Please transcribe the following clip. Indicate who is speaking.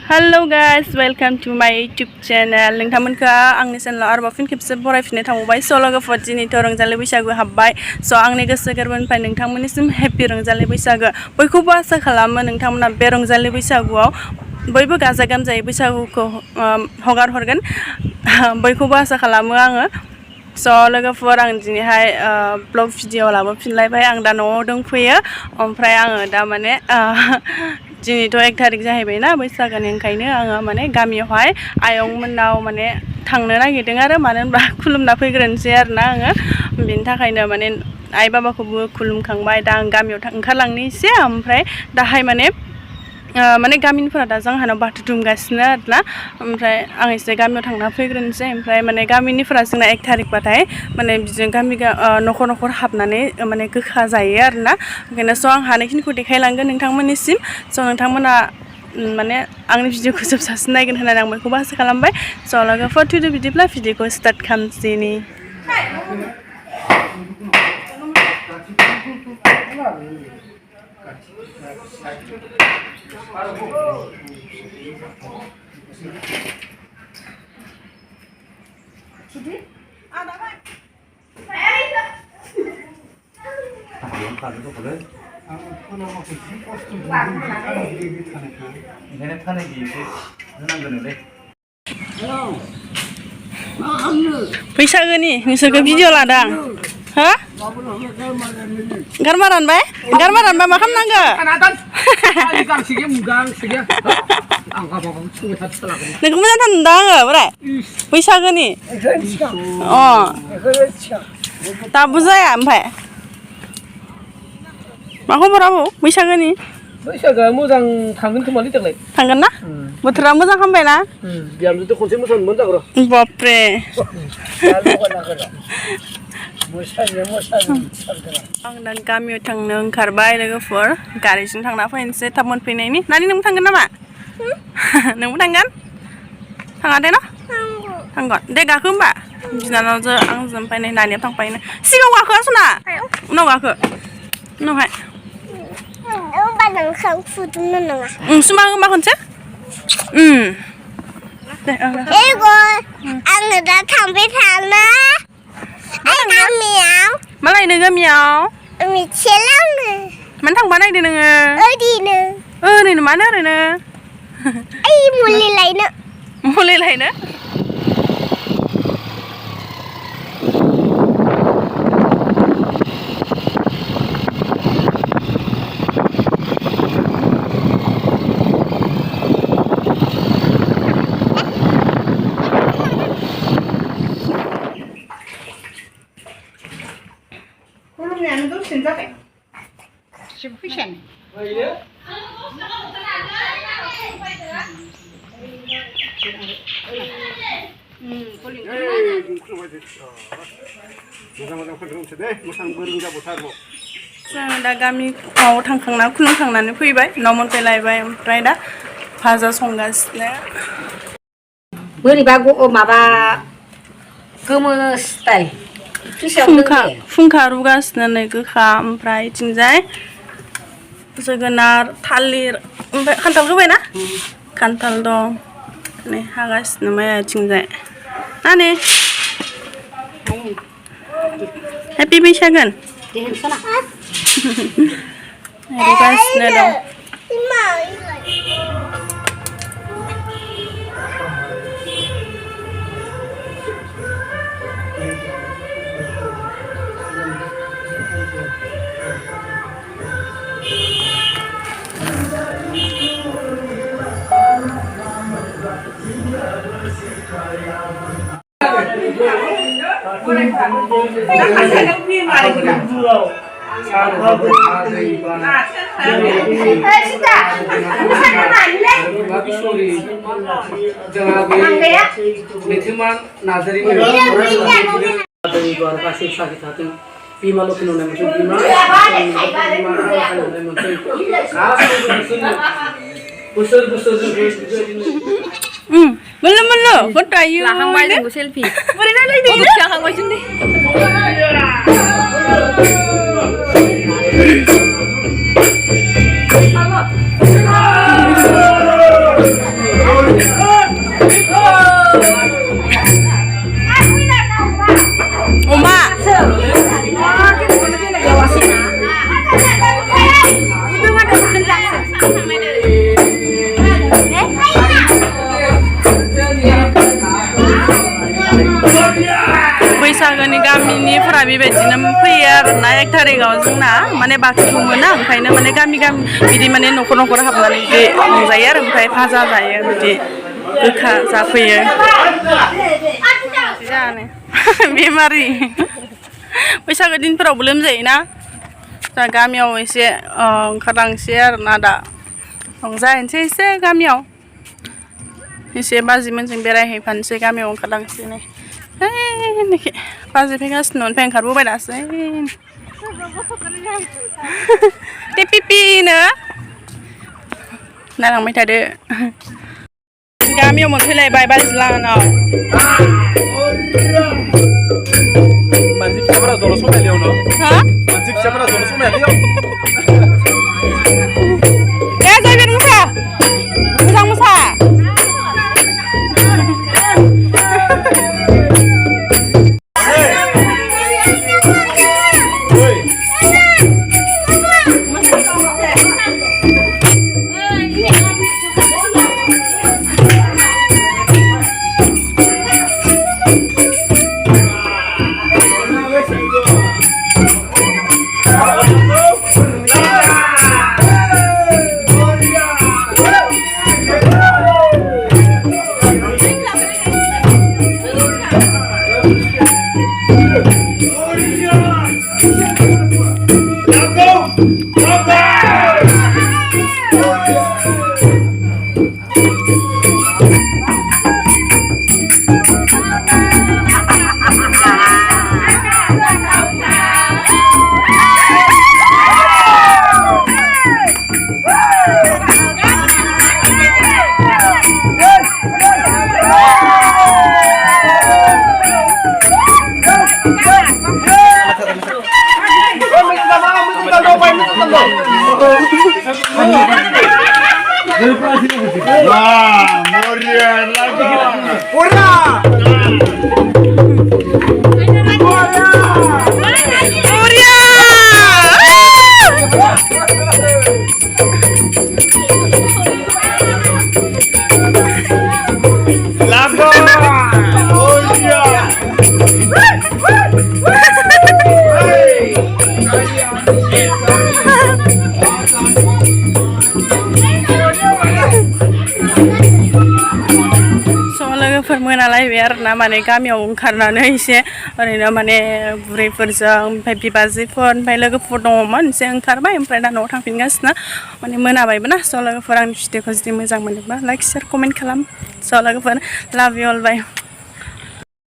Speaker 1: Hello guys, welcome to my YouTube channel. नोंथांमोनखौ आंनि चेनेलाव आरोबाव फिन खेबसे बरायफिननो थांबाय लोगोफोर दिनैथ' रंजालि बैसागु हाबबाय आंनि गोसो गोरबोनिफ्राय नोंथांमोननिसिम हेपि रंजालि बैसागु बयखौबो आसा खालामो नोंथांमोना बे रंजालि बैसागुआव बयबो गाजा गोमजायै बैसागुखौ हगार हरगोन बयखौबो आसा खालामो आङो लोगोफोर आं दिनैहाय ब्लग भिडिअ लाबोफिनलायबाय आं दा न'आव दंफैयो ओमफ्राय आङो दा माने दिनैथ' 1 तारिख जाहैबायना बैसागोनि ओंखायनो आङो माने गामियावहाय आयंमोननाव माने थांनो नागिरदों आरो मानो होनबा खुलुमना फैग्रोनोसै आरोना आङो बेनि थाखायनो माने आइ बाबाखौबो खुलुमखांबाय दा आं गामियाव ओंखारलांनो एसे ओमफ्राय दाहाय माने गामिनिफोरा दा जोंहानाव बाथौ दुमगासिनो आरोना ओमफ्राय आं एसे गामियाव थांना फैग्रोनोसै ओमफ्राय माने गामिनिफोरा जोंना 1 तारिख बाथाय माने बिदिनो गामि न'खर न'खर हाबनानै माने गोखा जायो आरोना ओंखायनो आं हानायखिनिखौ देखायलांगोन नोंथांमोननिसिम नोंथांमोना माने आंनि भिडिअखौ जोबजासिम नायगोन होननानै आं बयखौबो आसा खालामबाय लोगोफोर थुदो बिदिब्ला भिडिअखौ स्टार्ट खालामसैनि बैसागोनि नोंसोरखौ भिडिअ लादों हो गारमा रानबाय मा खालामनांगौ नोंखौ मोजां थांदों आङो बोराय बैसागोनि दाबो जाया ओमफ्राय मा खबर आबौ बैसागोनि
Speaker 2: बैसागोआ मोजां थांगोन खोमालै देग्लाय
Speaker 1: थांगोन ना बोथोरा मोजां खालामबाय ना
Speaker 2: बिहामजोथ' खनसे मोसानो मोनजागौ
Speaker 1: बापरे आं दा गामियाव थांनो ओंखारबाय लोगोफोर गारिजों थांना फैनोसै थाब मोनफैनायनि नानि नोंबो थांगोन नामा नोंबो थांगोन थाङा दे न थांगोन दे गाखो होमबा बिनानावजों आंजों ओमफ्राय नै नानिया थांफायनो सिगाङाव गाखो आसना उनाव गाखो उनावहाय सुमा होमबा खनसे
Speaker 3: आङो दा थांबाय थानो गामियाव
Speaker 1: मालायनो गामियाव
Speaker 3: मिथिला आङो
Speaker 1: मानो थांबा नायदो नोङो ओरैनो मानो ओरैनो
Speaker 3: मुलि लायनो
Speaker 1: जों दा गामियाव थांखांना खुलुमखांनानै फैबाय न' मोनफैलायबाय ओमफ्राय दा भाजा संगासिनो
Speaker 4: बोरैबा माबा गोमो स्टाइल
Speaker 1: फुंखा रुगासिनो नै गोखा ओमफ्राय इथिंजाय जोगोनार थालिर ओमफ्राय खान्थाल होबायना खान्थाल दं नै हागासिनो माया इथिंजाय नानि हेपि बैसागोन रुगासिनो दं Belum, what are you?
Speaker 4: Lahang tunggu selfie.
Speaker 1: Boleh nak lagi?
Speaker 4: Oh, lahang macam ni.
Speaker 1: बैसागोनि गामिनिफोरा बेबायदिनो फैयो आरोना 1 थारिखआव जोंना माने बाथौ दुमोना ओंखायनो माने गामि बिदि माने न'खर हाबनानै बिदि रंजायो आरो ओमफ्राय भाजा जायो बिदि गोखा जाफैयो जानो बेमारि बैसागो दिनफोरावबो लोमजायोना दा गामियाव एसे ओंखारलांसै आरोना दा रंजाहैनोसै एसे गामियाव एसे बाजिमोनजों बेरायहैफानोसै गामियाव ओंखारलांसै नै बाजि फैगासिनो ओमफ्राय ओंखारबोबाय दासो पिपिनो नायलांबाय थादो गामियाव मोनफैलायबाय बाजिलानाव
Speaker 5: मानसि फिसाफोरा ज'ल' समायनायाव न'
Speaker 1: हा
Speaker 5: मानसि फिसाफोरा ज'ल' समायनायाव
Speaker 1: जायबेर मोसा मोजां मोसा
Speaker 5: Wah, Morian lagi. Ura!
Speaker 1: मोनालायबाय आरोना माने गामियाव ओंखारनानै एसे ओरैनो माने बुरैफोरजों ओमफ्राय बिबाजैफोर ओमफ्राय लोगोफोर दङमोन एसे ओंखारबाय ओमफ्राय दा न'आव थांफिनगासिनो माने मोनाबायबो ना स' लोगोफोर आंनि भिडिअखौ जुदि मोजां मोनोबा लाइक शेयार कमेन्ट खालाम स' लोगोफोर लाभ इउ अल बाय